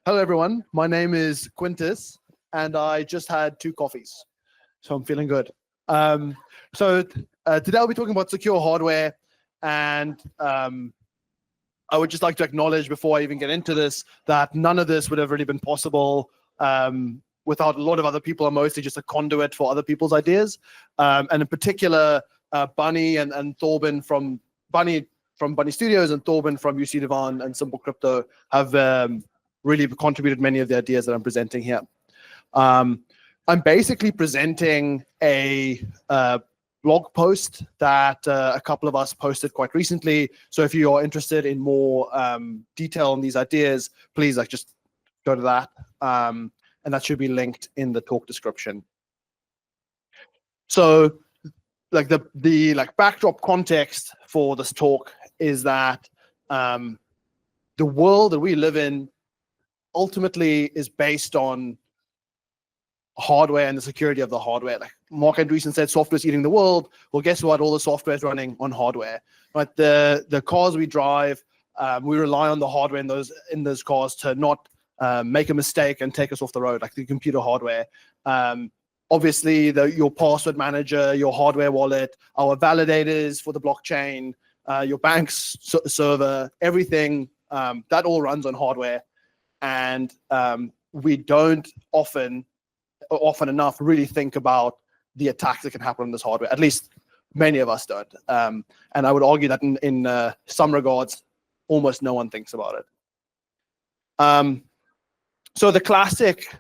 Hello, everyone. My name is Quintus, and I just had 2 coffees, so I'm feeling good. Today I'll be talking about secure hardware, and I would just like to acknowledge before I even get into this that none of this would have really been possible without a lot of other people. I'm mostly just a conduit for other people's ideas, and in particular, Bunny and Thorben from Bunny Studios and Thorben from UCLouvain and Simple Crypto have really contributed many of the ideas that I'm presenting here. I'm basically presenting a blog post that a couple of us posted quite recently. So if you are interested in more detail on these ideas, please just go to that, and that should be linked in the talk description. So the backdrop context for this talk is that the world that we live in ultimately is based on hardware and the security of the hardware. Like Mark Andreessen said, software's eating the world. Well, guess what? All the software is running on hardware. Right? The cars we drive, we rely on the hardware in those cars to not make a mistake and take us off the road, like the computer hardware. Obviously, your password manager, your hardware wallet, our validators for the blockchain, your bank's server, everything, that all runs on hardware. And we don't often enough really think about the attacks that can happen on this hardware. At least many of us don't. And I would argue that in some regards, almost no one thinks about it. So the classic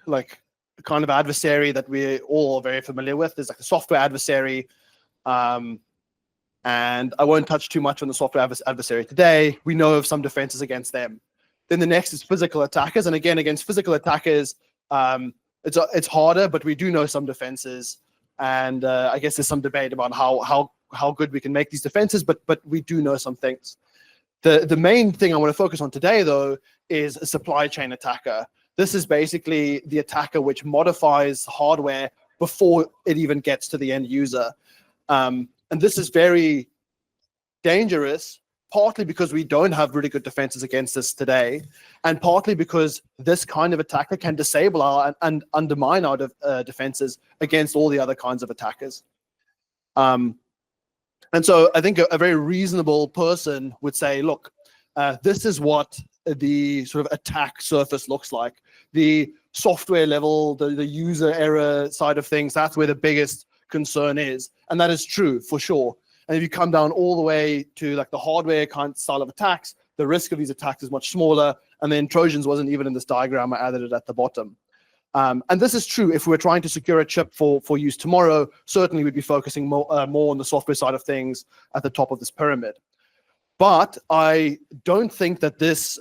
kind of adversary that we're all very familiar with is like the software adversary. And I won't touch too much on the software adversary today. We know of some defenses against them. Then the next is physical attackers. And again, against physical attackers, it's harder, but we do know some defenses. And I guess there's some debate about how good we can make these defenses, but we do know some things. The main thing I want to focus on today, though, is a supply chain attacker. This is basically the attacker which modifies hardware before it even gets to the end user. And this is very dangerous, partly because we don't have really good defenses against this today, and partly because this kind of attacker can disable and undermine our defenses against all the other kinds of attackers. And so I think a very reasonable person would say, look, this is what the sort of attack surface looks like. The software level, the user error side of things, that's where the biggest concern is. And that is true for sure. And if you come down all the way to the hardware kind of style of attacks, the risk of these attacks is much smaller. And then Trojans wasn't even in this diagram. I added it at the bottom. And this is true if we're trying to secure a chip for use tomorrow. Certainly, we'd be focusing more on the software side of things at the top of this pyramid. But I don't think that this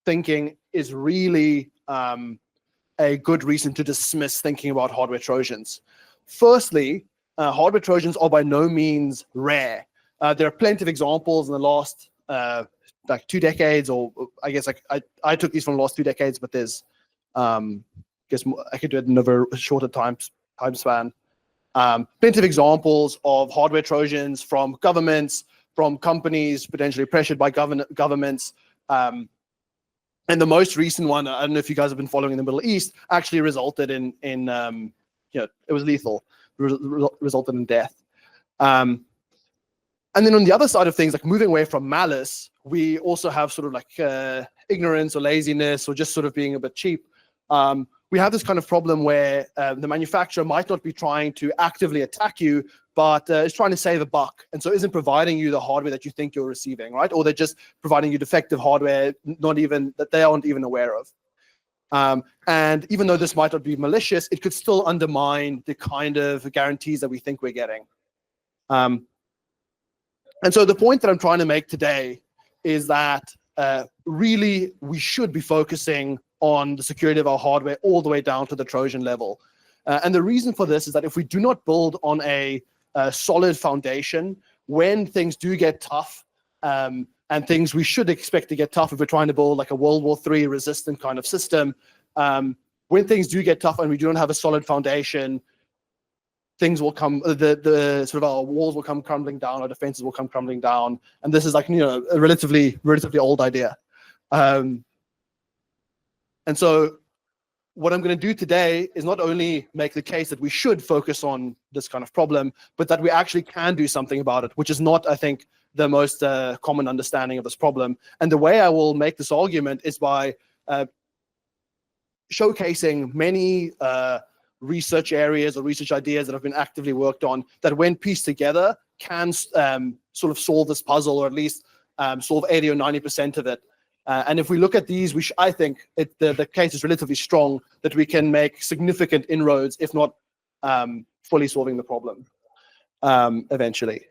thinking is really a good reason to dismiss thinking about hardware Trojans. Firstly, hardware Trojans are by no means rare. There are plenty of examples in the last 2 decades, or I guess I took these from the last 2 decades, but there's I guess I could do it in a shorter time span. Plenty of examples of hardware Trojans from governments, from companies potentially pressured by governments. And the most recent one, I don't know if you guys have been following in the Middle East, actually resulted in it was lethal. Resulted in death. And then on the other side of things, moving away from malice, we also have sort of ignorance or laziness or just sort of being a bit cheap. We have this kind of problem where the manufacturer might not be trying to actively attack you, but is trying to save a buck, and so isn't providing you the hardware that you think you're receiving, right? Or they're just providing you defective hardware, that they aren't even aware of. And even though this might not be malicious, it could still undermine the kind of guarantees that we think we're getting. And so the point that I'm trying to make today is that really we should be focusing on the security of our hardware all the way down to the Trojan level. And the reason for this is that if we do not build on a solid foundation, when things do get tough, and things we should expect to get tough if we're trying to build a World War III resistant kind of system. When things do get tough and we don't have a solid foundation, things will come, the sort of our walls will come crumbling down, our defenses will come crumbling down. And this is a relatively old idea. And so what I'm going to do today is not only make the case that we should focus on this kind of problem, but that we actually can do something about it, which is not, I think, the most common understanding of this problem. And the way I will make this argument is by showcasing many research areas or research ideas that have been actively worked on that, when pieced together, can sort of solve this puzzle, or at least solve 80 or 90% of it. And if we look at these, I think the case is relatively strong that we can make significant inroads, if not fully solving the problem eventually.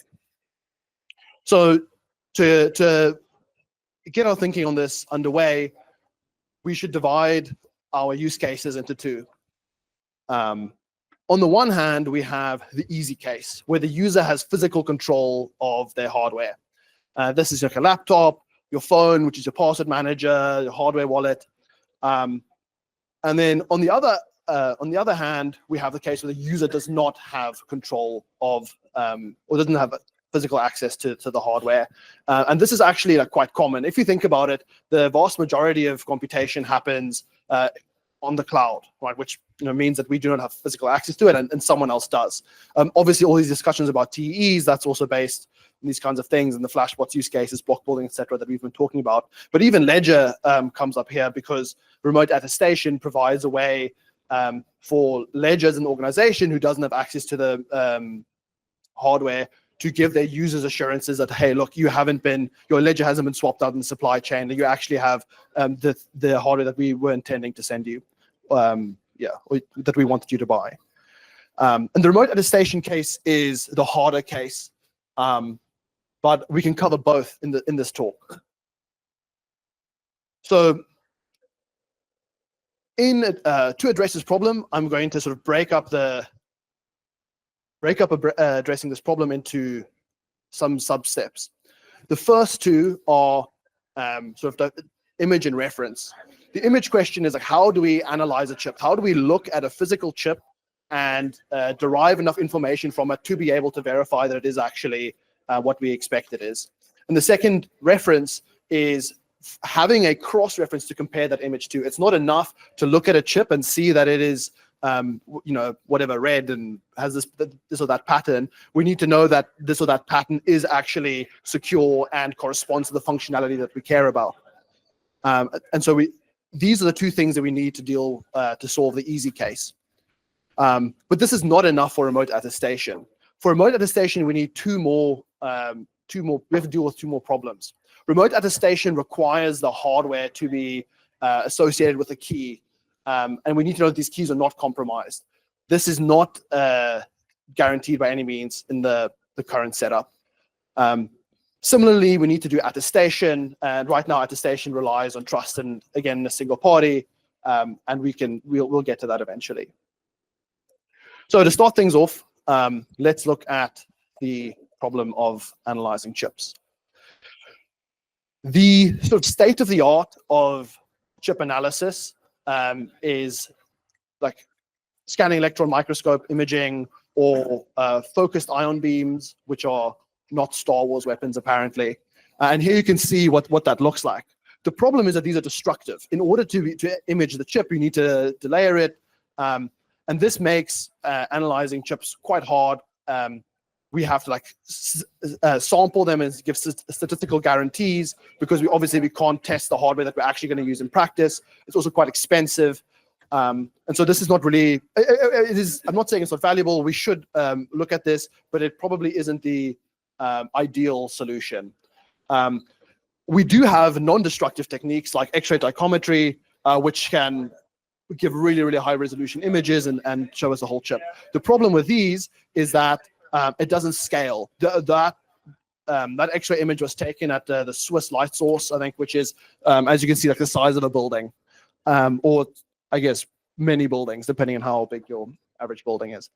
So to get our thinking on this underway, we should divide our use cases into two. On the one hand, we have the easy case, where the user has physical control of their hardware. This is like a laptop, your phone, which is your password manager, your hardware wallet. And then on the other hand, we have the case where the user does not have control of, or doesn't have physical access to the hardware. And this is actually like quite common. If you think about it, the vast majority of computation happens on the cloud, right? Which means that we do not have physical access to it, and someone else does. Obviously, all these discussions about TEEs, that's also based on these kinds of things, and the Flashbots use cases, block building, etc., that we've been talking about. But even Ledger comes up here, because remote attestation provides a way for Ledger as an organization who doesn't have access to the hardware to give their users assurances that, hey, look, your ledger hasn't been swapped out in the supply chain, that you actually have the hardware that we were intending to send you, or that we wanted you to buy. And the remote attestation case is the harder case, but we can cover both in this talk. So to address this problem, I'm going to sort of break up addressing this problem into some sub-steps. The first two are sort of the image and reference. The image question is like, how do we analyze a chip? How do we look at a physical chip and derive enough information from it to be able to verify that it is actually what we expect it is? And the second reference is having a cross-reference to compare that image to. It's not enough to look at a chip and see that it is whatever, red and has this or that pattern. We need to know that this or that pattern is actually secure and corresponds to the functionality that we care about. And so these are the two things that we need to deal to solve the easy case. But this is not enough for remote attestation. For remote attestation, we need we have to deal with two more problems. Remote attestation requires the hardware to be associated with a key. And we need to know that these keys are not compromised. This is not guaranteed by any means in the current setup. Similarly, we need to do attestation, and right now attestation relies on trust and, again, a single party, and we'll get to that eventually. So to start things off, let's look at the problem of analyzing chips. The sort of state of the art of chip analysis is like scanning electron microscope imaging, or focused ion beams, which are not Star Wars weapons apparently. And here you can see what that looks like. The problem is that these are destructive. In order to image the chip, you need to layer it, and this makes analyzing chips quite hard. We have to like sample them and give statistical guarantees, because we can't test the hardware that we're actually going to use in practice. It's also quite expensive. And so this is not really, I'm not saying it's not valuable. We should look at this, but it probably isn't the ideal solution. We do have non-destructive techniques like X-ray dichometry, which can give really, really high resolution images and show us the whole chip. The problem with these is that it doesn't scale. That X-ray image was taken at the Swiss light source, I think, which is, as you can see, like the size of a building, or I guess many buildings, depending on how big your average building is.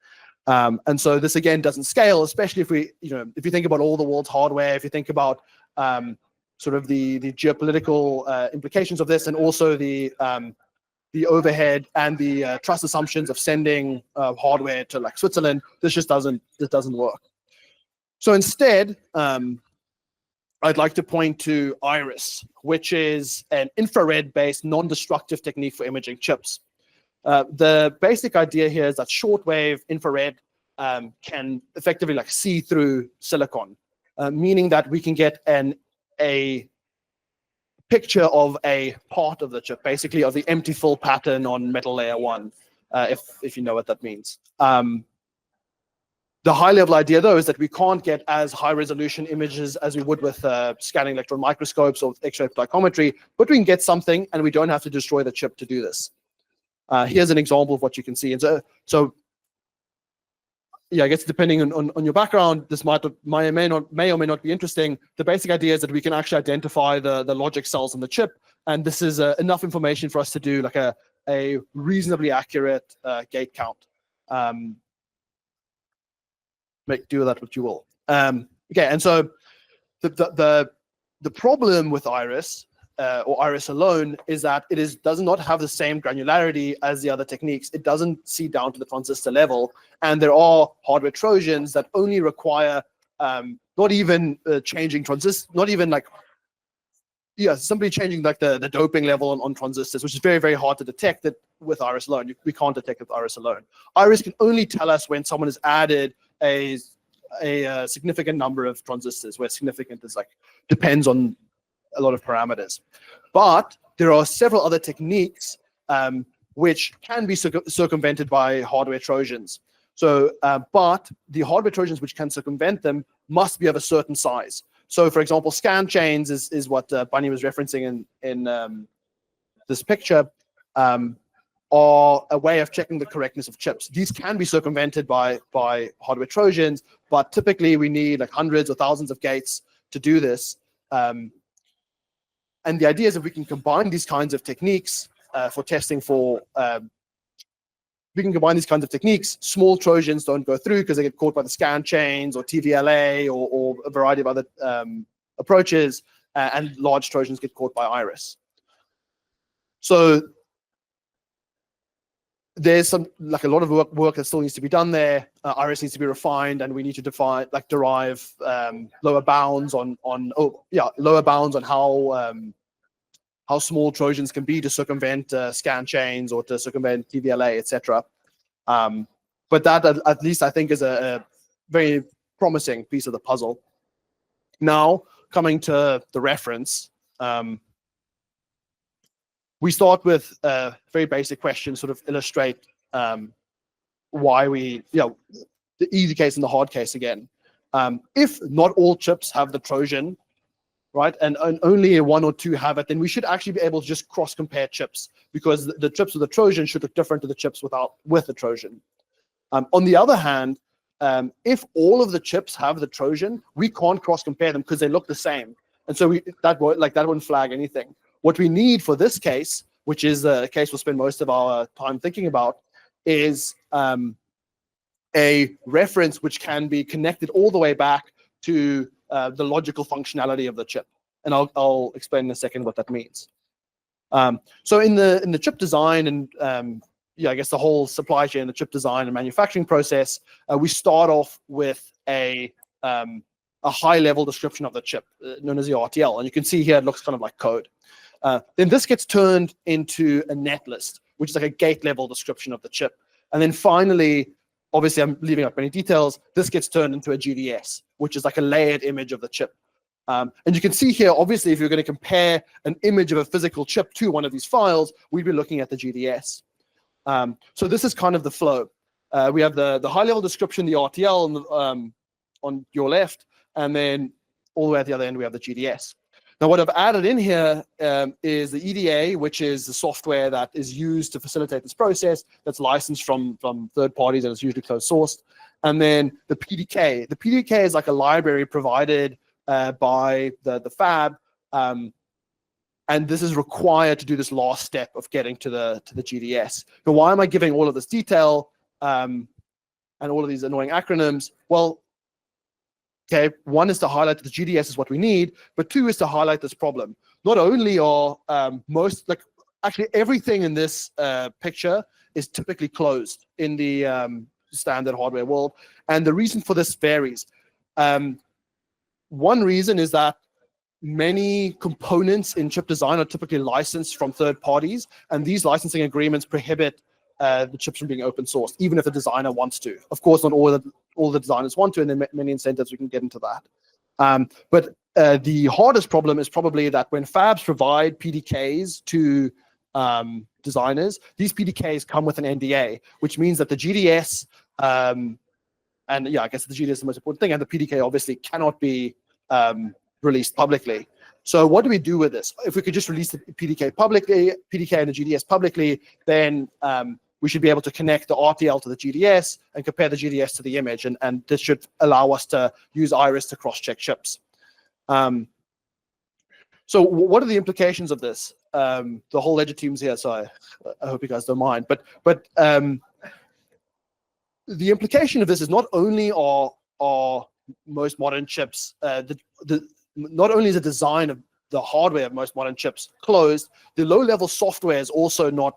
And so this again doesn't scale, especially if if you think about all the world's hardware, if you think about sort of the geopolitical implications of this, and also the overhead and the trust assumptions of sending hardware to like Switzerland, this just doesn't work. So instead, I'd like to point to Iris, which is an infrared-based non-destructive technique for imaging chips. The basic idea here is that shortwave infrared can effectively like see through silicon, meaning that we can get a picture of a part of the chip, basically of the empty fill pattern on metal layer 1, if you know what that means. The high-level idea, though, is that we can't get as high-resolution images as we would with scanning electron microscopes or X-ray psychometry, but we can get something, and we don't have to destroy the chip to do this. Here's an example of what you can see. And so yeah, I guess depending on your background, this may or may not be interesting. The basic idea is that we can actually identify the logic cells in the chip, and this is enough information for us to do like a reasonably accurate gate count. Make do with that what you will. Okay, and so the problem with Iris or Iris alone is that it does not have the same granularity as the other techniques. It doesn't see down to the transistor level, and there are hardware trojans that only require not even changing transistors, not even like simply changing like the doping level on transistors, which is very, very hard to detect that with Iris alone. We can't detect it with Iris alone. Iris can only tell us when someone has added a significant number of transistors, where significant is like depends on a lot of parameters. But there are several other techniques which can be circumvented by hardware trojans. So, but the hardware trojans which can circumvent them must be of a certain size. So, for example, scan chains is what Bunny was referencing in this picture, are a way of checking the correctness of chips. These can be circumvented by hardware trojans, but typically we need like hundreds or thousands of gates to do this. And the idea is that we can combine these kinds of techniques for testing for, we can combine these kinds of techniques. Small trojans don't go through because they get caught by the scan chains or TVLA or a variety of other approaches, and large trojans get caught by Iris. So there's a lot of work that still needs to be done there. Iris needs to be refined, and we need to derive lower bounds on how small trojans can be to circumvent scan chains or to circumvent TVLA, etc. But that at least I think is a very promising piece of the puzzle. Now coming to the reference. We start with a very basic question, sort of illustrate why we, the easy case and the hard case again. If not all chips have the Trojan, right, and only one or two have it, then we should actually be able to just cross-compare chips, because the chips with the Trojan should look different to the chips with the Trojan. On the other hand, if all of the chips have the Trojan, we can't cross-compare them because they look the same, and so that wouldn't flag anything. What we need for this case, which is the case we'll spend most of our time thinking about, is a reference which can be connected all the way back to the logical functionality of the chip. And I'll explain in a second what that means. So in the chip design and I guess the whole supply chain, the chip design and manufacturing process, we start off with a high-level description of the chip, known as the RTL. And you can see here it looks kind of like code. Then this gets turned into a netlist, which is like a gate-level description of the chip. And then finally, obviously I'm leaving out many details, this gets turned into a GDS, which is like a layered image of the chip. And you can see here, obviously, if you're going to compare an image of a physical chip to one of these files, we'd be looking at the GDS. So this is kind of the flow. We have the high-level description, the RTL on your left, and then all the way at the other end, we have the GDS. Now, what I've added in here is the EDA, which is the software that is used to facilitate this process, that's licensed from third parties, and it's usually closed sourced. And then the PDK. The PDK is like a library provided by the fab, and this is required to do this last step of getting to the GDS. Now, why am I giving all of this detail and all of these annoying acronyms? Well, okay, one is to highlight that the GDS is what we need, but two is to highlight this problem. Not only are actually everything in this picture is typically closed in the standard hardware world, and the reason for this varies. One reason is that many components in chip design are typically licensed from third parties, and these licensing agreements prohibit the chips from being open sourced, even if the designer wants to. Of course, not all the designers want to, and there are many incentives. We can get into that. But the hardest problem is probably that when fabs provide PDKs to designers, these PDKs come with an NDA, which means that the GDS, and yeah, I guess the GDS is the most important thing, and the PDK obviously cannot be released publicly. So what do we do with this? If we could just release the PDK publicly, PDK and the GDS publicly, then we should be able to connect the RTL to the GDS and compare the GDS to the image, and this should allow us to use Iris to cross-check chips. So what are the implications of this? The whole ledger team's here, so I hope you guys don't mind. But the implication of this is not only are most modern chips, not only is the design of the hardware of most modern chips closed, the low-level software is also not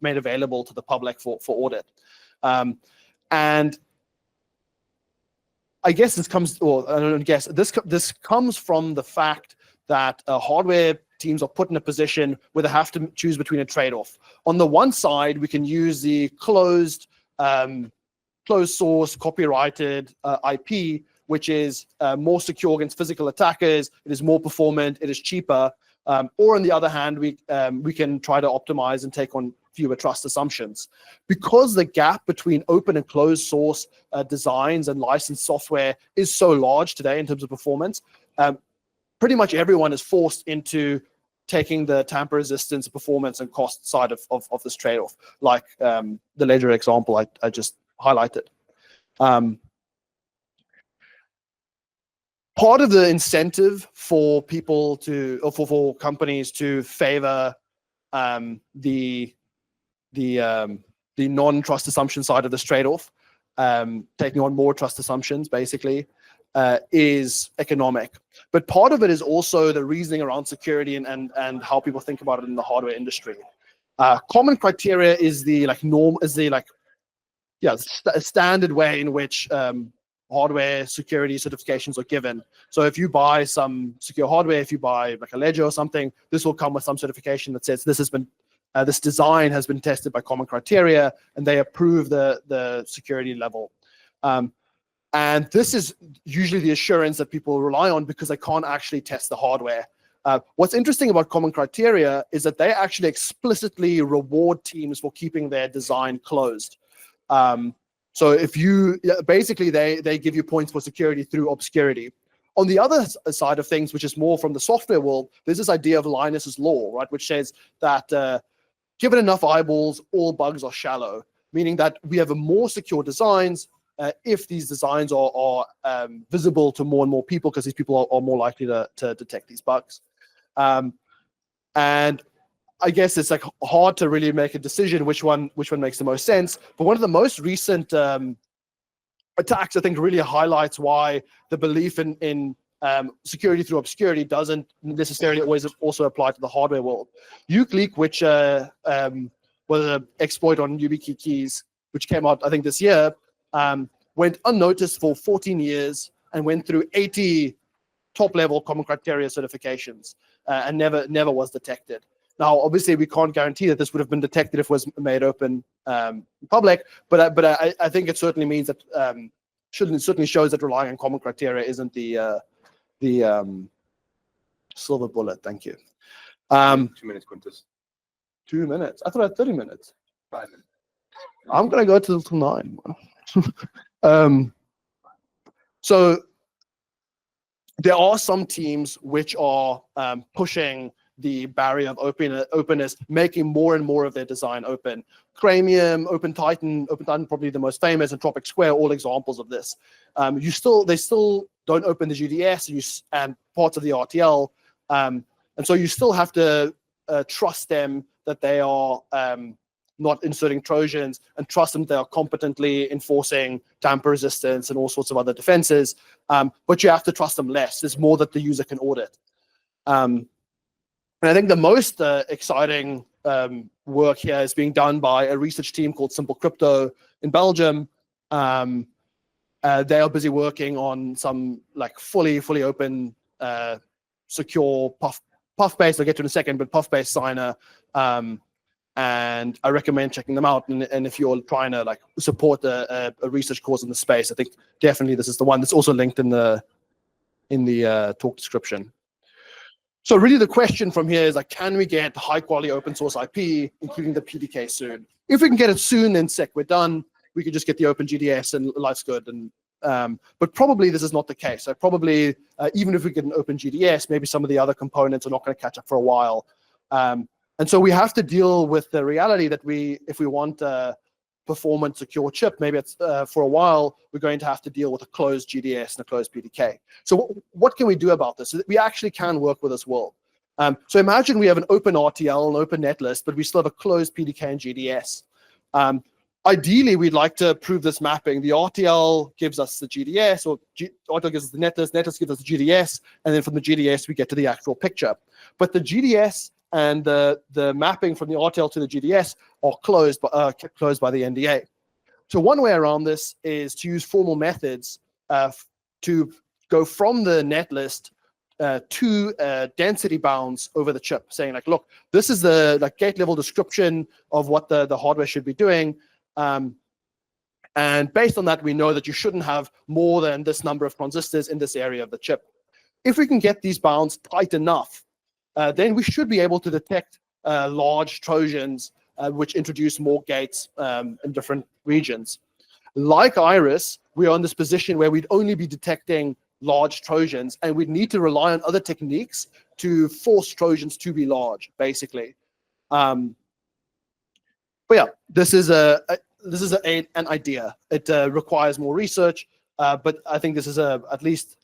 made available to the public for audit. And I guess this comes, or I don't guess, this comes from the fact that hardware teams are put in a position where they have to choose between a trade-off. On the one side, we can use the closed source copyrighted IP, which is more secure against physical attackers. It is more performant. It is cheaper. Or on the other hand, we can try to optimize and take on fewer trust assumptions. Because the gap between open and closed source designs and licensed software is so large today in terms of performance, pretty much everyone is forced into taking the tamper resistance, performance, and cost side of this trade-off, like the ledger example I just highlighted. Part of the incentive for people to, or for companies to favor the non-trust assumption side of this trade-off, taking on more trust assumptions, basically, is economic. But part of it is also the reasoning around security and how people think about it in the hardware industry. Common criteria is the standard way in which hardware security certifications are given. So if you buy some secure hardware, if you buy like a ledger or something, this will come with some certification that says this has been this design has been tested by common criteria, and they approve the security level. And this is usually the assurance that people rely on because they can't actually test the hardware. What's interesting about common criteria is that they actually explicitly reward teams for keeping their design closed. So if you, basically they give you points for security through obscurity. On the other side of things, which is more from the software world, there's this idea of Linus's law, right, which says that given enough eyeballs, all bugs are shallow, meaning that we have a more secure designs if these designs are visible to more and more people, because these people are more likely to detect these bugs. And I guess it's like hard to really make a decision which one makes the most sense. But one of the most recent attacks, I think, really highlights why the belief in security through obscurity doesn't necessarily always also apply to the hardware world. UCLeak, which was an exploit on YubiKey keys, which came out, I think, this year, went unnoticed for 14 years and went through 80 top-level common criteria certifications and never was detected. Now, obviously, we can't guarantee that this would have been detected if it was made open public, but I think it certainly means that certainly shows that relying on common criteria isn't the silver bullet. Thank you. 2 minutes, Quintus. 2 minutes. I thought I had 30 minutes. 5 minutes. I'm gonna go till 9. So there are some teams which are pushing the barrier of openness, making more and more of their design open. Cranium, OpenTitan probably the most famous, and Tropic Square, all examples of this. They still don't open the GDS and parts of the RTL, and so you still have to trust them that they are not inserting Trojans, and trust them they are competently enforcing tamper resistance and all sorts of other defenses. But you have to trust them less. There's more that the user can audit. And I think the most exciting work here is being done by a research team called Simple Crypto in Belgium. They are busy working on some like fully open secure PUF-based. I'll get to in a second, but PUF-based signer. And I recommend checking them out. And if you're trying to like support a research course in the space, I think definitely this is the one. That's also linked in the talk description. So really the question from here is like, can we get high quality open source IP, including the PDK soon? If we can get it soon, then sick, we're done. We can just get the open GDS and life's good. And but probably this is not the case. So probably even if we get an open GDS, maybe some of the other components are not going to catch up for a while. And so we have to deal with the reality that if we want a performance secure chip, maybe it's for a while, we're going to have to deal with a closed GDS and a closed PDK. So what can we do about this? We actually can work with this world. So imagine we have an open RTL, an open netlist, but we still have a closed PDK and GDS. Ideally, we'd like to prove this mapping. The RTL gives us the GDS, or RTL gives us the netlist gives us the GDS, and then from the GDS, we get to the actual picture. But the GDS and the mapping from the RTL to the GDS are kept closed by the NDA. So one way around this is to use formal methods to go from the netlist to density bounds over the chip, saying like, look, this is the like gate level description of what the hardware should be doing. And based on that, we know that you shouldn't have more than this number of transistors in this area of the chip. If we can get these bounds tight enough, then we should be able to detect large Trojans, which introduce more gates in different regions. Like Iris, we are in this position where we'd only be detecting large Trojans, and we'd need to rely on other techniques to force Trojans to be large, basically. But yeah, this is an idea. It requires more research, but I think this is at least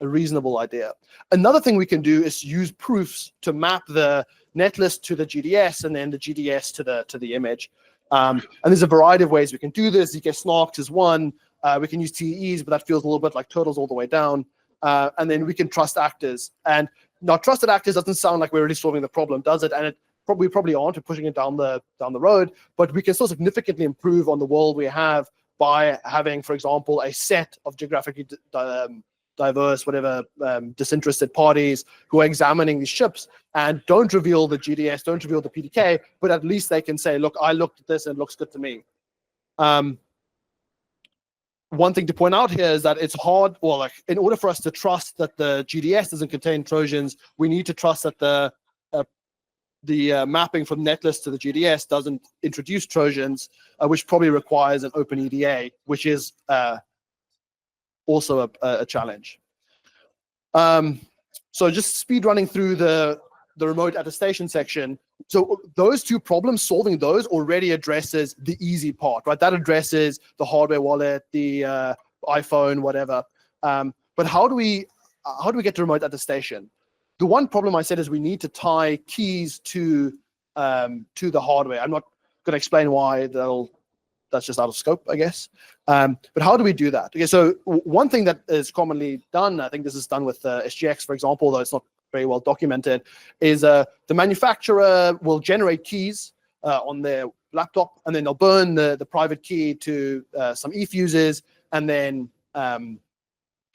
a reasonable idea. Another thing we can do is use proofs to map the netlist to the GDS and then the GDS to the image. And there's a variety of ways we can do this. ZK snarks is one. We can use TEs, but that feels a little bit like turtles all the way down. And then we can trust actors. And now trusted actors doesn't sound like we're really solving the problem, does it? And we probably aren't. We're pushing it down the road, but we can still significantly improve on the world we have by having, for example, a set of geographically diverse, whatever, disinterested parties who are examining these chips and don't reveal the GDS, don't reveal the PDK, but at least they can say, look, I looked at this and it looks good to me. One thing to point out here is that it's hard, well, like in order for us to trust that the GDS doesn't contain Trojans, we need to trust that the mapping from netlist to the GDS doesn't introduce Trojans, which probably requires an open EDA, which is also a challenge. So just speed running through the remote attestation section. So those two problems, solving those already addresses the easy part, right? That addresses the hardware wallet, the iPhone, whatever. But how do we get to remote attestation? The one problem I said is we need to tie keys to the hardware. I'm not going to explain why. That's just out of scope, I guess. But how do we do that? Okay, so one thing that is commonly done, I think this is done with SGX, for example, though it's not very well documented, is the manufacturer will generate keys on their laptop, and then they'll burn the private key to some eFuses, and then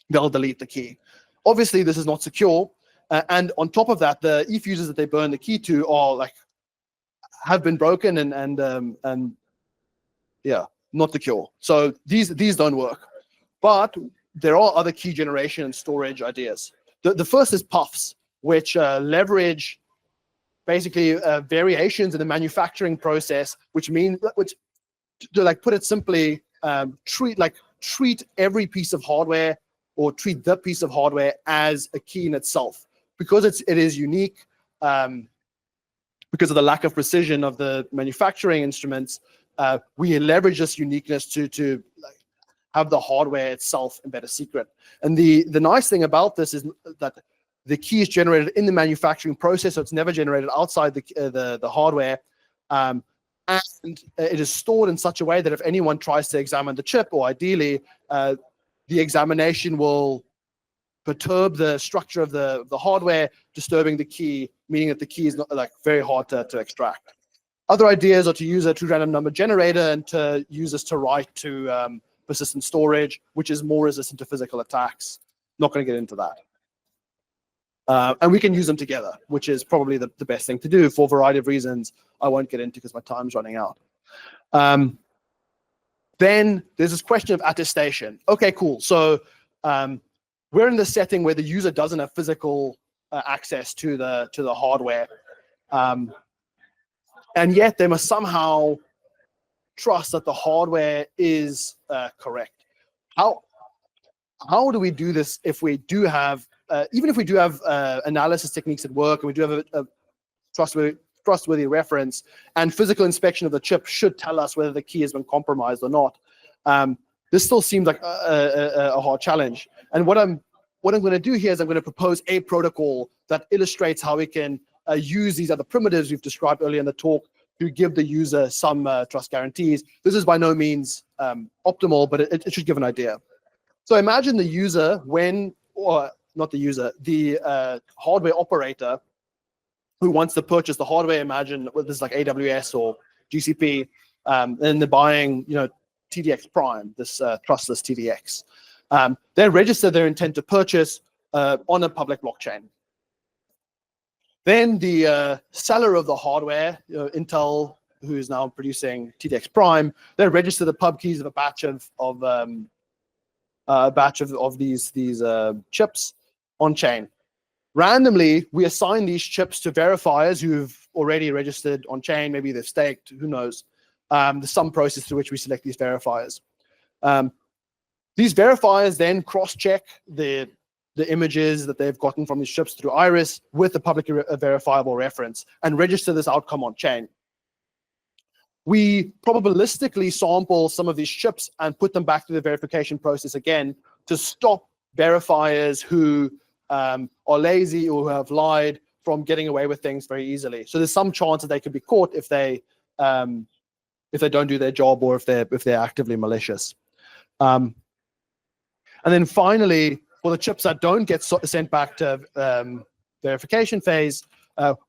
they'll delete the key. Obviously, this is not secure. And on top of that, the eFuses that they burn the key to are have been broken and yeah, not secure. So these don't work. But there are other key generation and storage ideas. The first is PUFs, which leverage basically variations in the manufacturing process, which to put it simply, treat every piece of hardware or treat the piece of hardware as a key in itself. Because it is unique, because of the lack of precision of the manufacturing instruments, we leverage this uniqueness to have the hardware itself embed a secret. And the nice thing about this is that the key is generated in the manufacturing process, so it's never generated outside the hardware. And it is stored in such a way that if anyone tries to examine the chip, or ideally, the examination will perturb the structure of the hardware, disturbing the key, meaning that the key is not very hard to extract. Other ideas are to use a true random number generator and to use this to write to persistent storage, which is more resistant to physical attacks. Not going to get into that. And we can use them together, which is probably the best thing to do for a variety of reasons I won't get into because my time's running out. Then there's this question of attestation. Okay, cool. So we're in the setting where the user doesn't have physical access to the hardware, and yet they must somehow trust that the hardware is correct. How do we do this if we do have, even if we do have analysis techniques that work and we do have a trustworthy reference, and physical inspection of the chip should tell us whether the key has been compromised or not? This still seems like a hard challenge. And what I'm going to do here is I'm going to propose a protocol that illustrates how we can use these other primitives we've described earlier in the talk to give the user some trust guarantees. This is by no means optimal, but it should give an idea. So imagine the user or not the user, the hardware operator who wants to purchase the hardware. Imagine this is like AWS or GCP, and they're buying, TDX Prime, this trustless TDX. They register their intent to purchase on a public blockchain. Then the seller of the hardware, Intel, who is now producing TDX Prime, they register the pub keys of a batch of these chips on chain. Randomly, we assign these chips to verifiers who've already registered on chain. Maybe they've staked, who knows. There's some process through which we select these verifiers. These verifiers then cross-check the images that they've gotten from these chips through Iris with the publicly verifiable reference and register this outcome on chain. We probabilistically sample some of these chips and put them back through the verification process again to stop verifiers who are lazy or who have lied from getting away with things very easily. So there's some chance that they could be caught if they don't do their job or if they're actively malicious. And then finally, for the chips that don't get sent back to verification phase,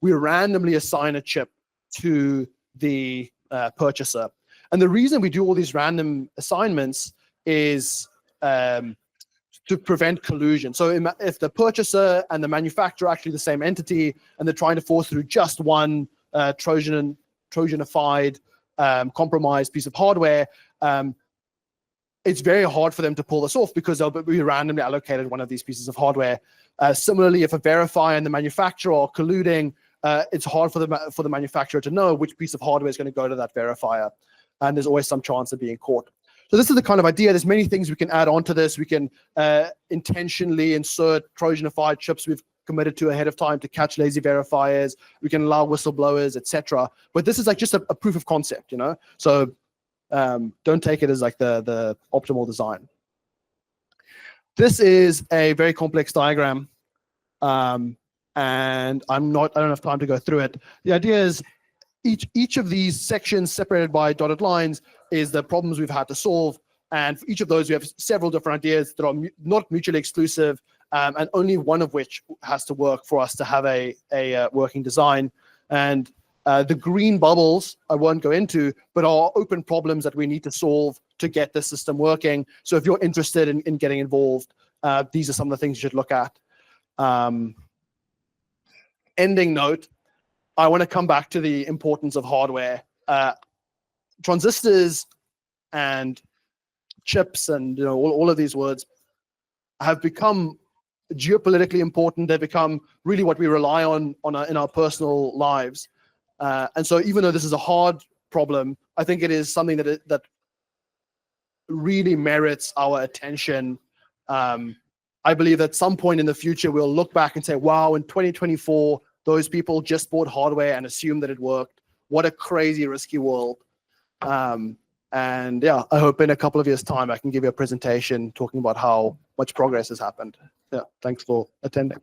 we randomly assign a chip to the purchaser. And the reason we do all these random assignments is to prevent collusion. So if the purchaser and the manufacturer are actually the same entity and they're trying to force through just one Trojanified compromised piece of hardware, it's very hard for them to pull this off because they'll be randomly allocated one of these pieces of hardware. Similarly, if a verifier and the manufacturer are colluding, it's hard for the manufacturer to know which piece of hardware is going to go to that verifier, and there's always some chance of being caught. So this is the kind of idea. There's many things we can add onto this. We can intentionally insert Trojanified chips we've committed to ahead of time to catch lazy verifiers. We can allow whistleblowers, etc. But this is like just a proof of concept, So don't take it as like the optimal design. This is a very complex diagram, and I don't have time to go through it. The idea is each of these sections separated by dotted lines is the problems we've had to solve, and for each of those we have several different ideas that are not mutually exclusive, and only one of which has to work for us to have a working design. And the green bubbles I won't go into, but are open problems that we need to solve to get the system working. So if you're interested in getting involved, these are some of the things you should look at. Ending note, I want to come back to the importance of hardware. Transistors and chips and all of these words have become geopolitically important. They've become really what we rely on in our personal lives. And so even though this is a hard problem, I think it is something that really merits our attention. I believe at some point in the future, we'll look back and say, wow, in 2024, those people just bought hardware and assumed that it worked. What a crazy, risky world. And yeah, I hope in a couple of years' time, I can give you a presentation talking about how much progress has happened. Yeah, thanks for attending.